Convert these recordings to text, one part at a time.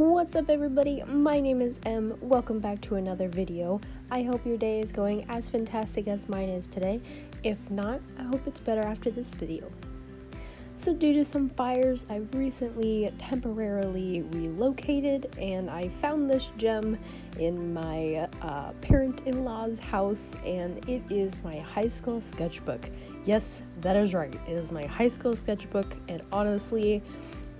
What's up everybody, my name is Em, welcome back to another video. I hope your day is going as fantastic as mine is today. If not, I hope it's better after this video. So due to some fires, I've recently temporarily relocated and I found this gem in my parent-in-law's house, and it is my high school sketchbook. Yes, that is right, it is my high school sketchbook, and honestly,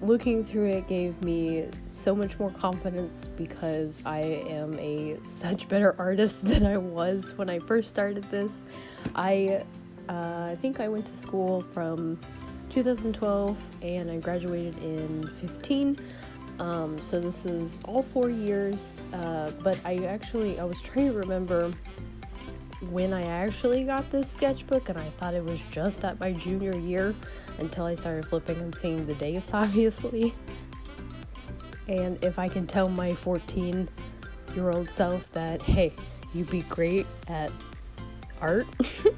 looking through it gave me so much more confidence because I am a such better artist than I was when I first started this. I think I went to school from 2012 and I graduated in 15. So this is all 4 years, but I was trying to remember when I actually got this sketchbook, and I thought it was just at my junior year until I started flipping and seeing the dates, obviously. And if I can tell my 14-year-old self that, hey, you'd be great at art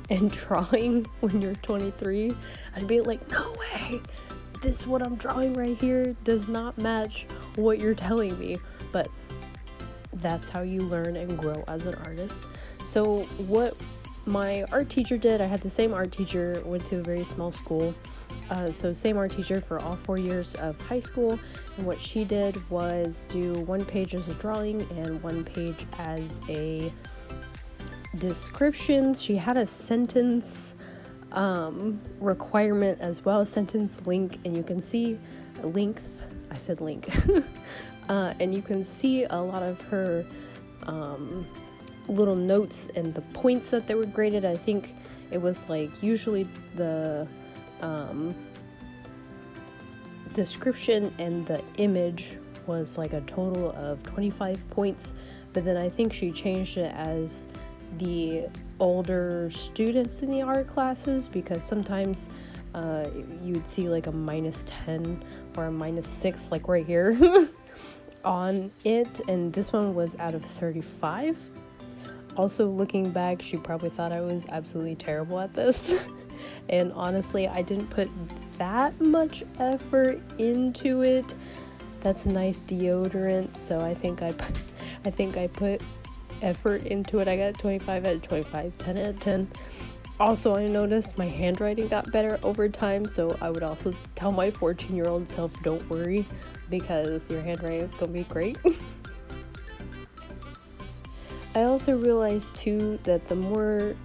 and drawing when you're 23, I'd be like, no way, this what I'm drawing right here does not match what you're telling me. But that's how you learn and grow as an artist. So what my art teacher did, I had the same art teacher, went to a very small school, so same art teacher for all 4 years of high school, and what she did was do 1 page as a drawing and 1 page as a description. She had a sentence requirement as well, a sentence link, and you can see length, I said link, and you can see a lot of her little notes and the points that they were graded. I think it was like usually the description and the image was like a total of 25 points, but then I think she changed it as the older students in the art classes, because sometimes you would see like a -10 or a -6 like right here on it, and this one was out of 35. Also, looking back, she probably thought I was absolutely terrible at this. And honestly, I didn't put that much effort into it. That's a nice deodorant, so I think I put effort into it. I got 25 out of 25, 10 out of 10. Also, I noticed my handwriting got better over time, so I would also tell my 14-year-old self, don't worry, because your handwriting is gonna be great. I also realized too that the more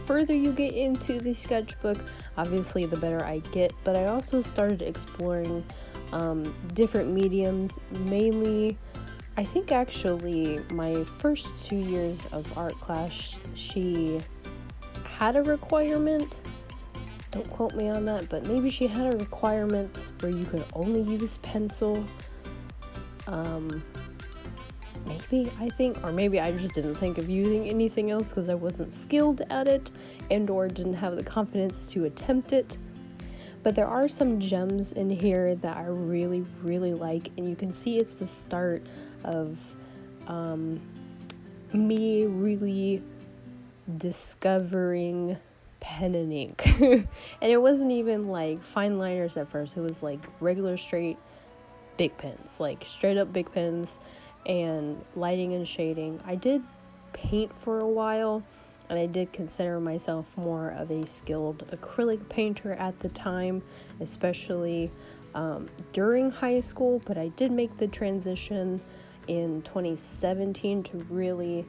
further you get into the sketchbook, obviously the better I get, but I also started exploring different mediums. Mainly, I think actually my first 2 years of art class, she had a requirement, don't quote me on that, but maybe she had a requirement where you could only use pencil. Maybe, I think, or maybe I just didn't think of using anything else because I wasn't skilled at it and or didn't have the confidence to attempt it. But there are some gems in here that I really, really like, and you can see it's the start of me really discovering pen and ink. And it wasn't even like fine liners at first, it was like regular straight big pens, like straight up big pens, and lighting and shading. I did paint for a while, and I did consider myself more of a skilled acrylic painter at the time, especially during high school, but I did make the transition in 2017 to really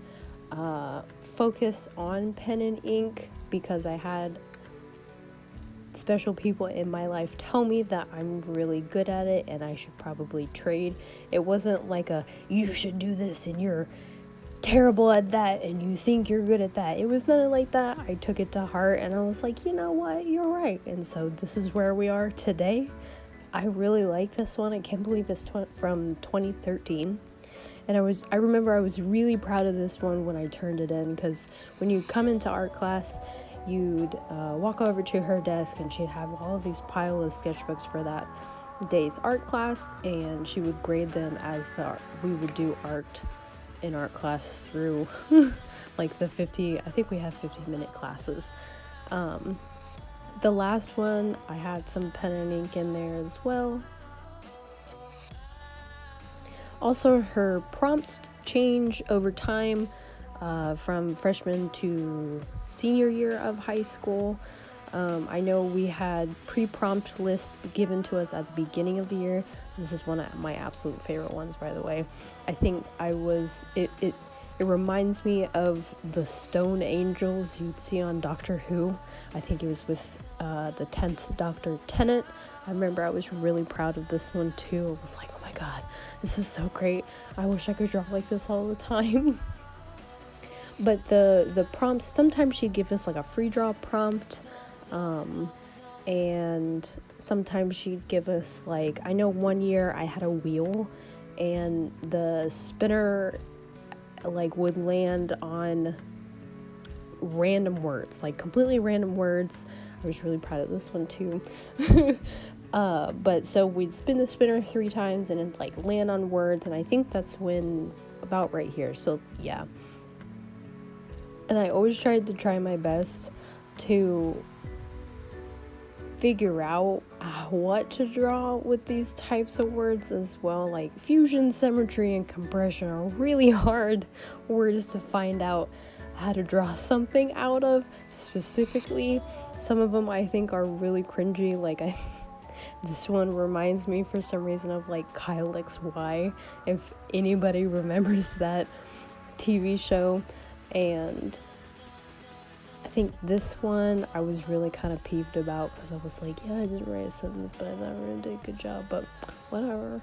focus on pen and ink, because I had special people in my life tell me that I'm really good at it and I should probably trade. It wasn't like a, you should do this and you're terrible at that and you think you're good at that. It was nothing like that. I took it to heart and I was like, you know what, you're right. And so this is where we are today. I really like this one. I can't believe it's from 2013. And I remember I was really proud of this one when I turned it in, because when you come into art class, you'd walk over to her desk and she'd have all of these pile of sketchbooks for that day's art class, and she would grade them as we would do art in art class through like the 50, I think we have 50-minute classes. The last one, I had some pen and ink in there as well. Also, her prompts change over time from freshman to senior year of high school. I know we had pre-prompt lists given to us at the beginning of the year. This is one of my absolute favorite ones, by the way. I think it reminds me of the stone angels you'd see on Doctor Who. I think it was with the 10th Doctor Tennant. I remember I was really proud of this one too. I was like, oh my god, this is so great. I wish I could draw like this all the time. But the prompts, sometimes she'd give us like a free draw prompt. And sometimes she'd give us like, I know one year I had a wheel and the spinner like would land on random words, like completely random words. I was really proud of this one too. But so we'd spin the spinner 3 times and it'd like land on words, and I think that's when about right here. So yeah. And I always tried to try my best to figure out what to draw with these types of words as well. Like fusion, symmetry, and compression are really hard words to find out how to draw something out of specifically. Some of them I think are really cringy. Like this one reminds me for some reason of like Kyle XY, if anybody remembers that TV show. And I think this one I was really kind of peeved about because I was like, yeah, I didn't write a sentence, but I never really did a good job, but whatever.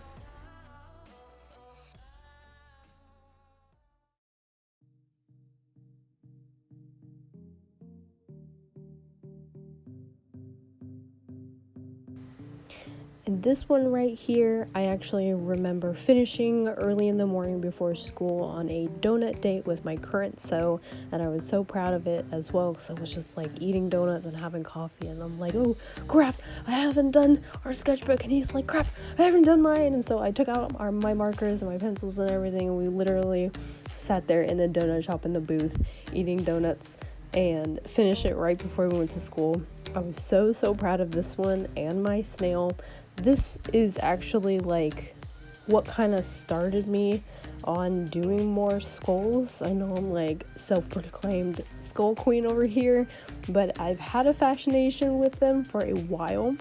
And this one right here, I actually remember finishing early in the morning before school on a donut date with my current sew, and I was so proud of it as well because I was just like eating donuts and having coffee, and I'm like, oh crap, I haven't done our sketchbook, and he's like, crap, I haven't done mine. And so I took out my markers and my pencils and everything, and we literally sat there in the donut shop in the booth eating donuts and finished it right before we went to school. I was so proud of this one and my snail. This is actually like what kind of started me on doing more skulls. I know I'm like self-proclaimed skull queen over here, but I've had a fascination with them for a while.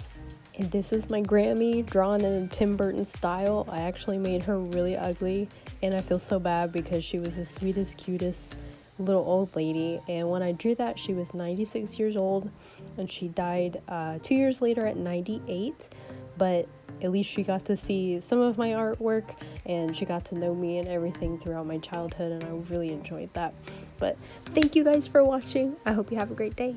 And this is my Grammy, drawn in a Tim Burton style. I actually made her really ugly, and I feel so bad because she was the sweetest, cutest little old lady. And when I drew that, she was 96 years old, and she died 2 years later at 98. But at least she got to see some of my artwork, and she got to know me and everything throughout my childhood, and I really enjoyed that. But thank you guys for watching. I hope you have a great day.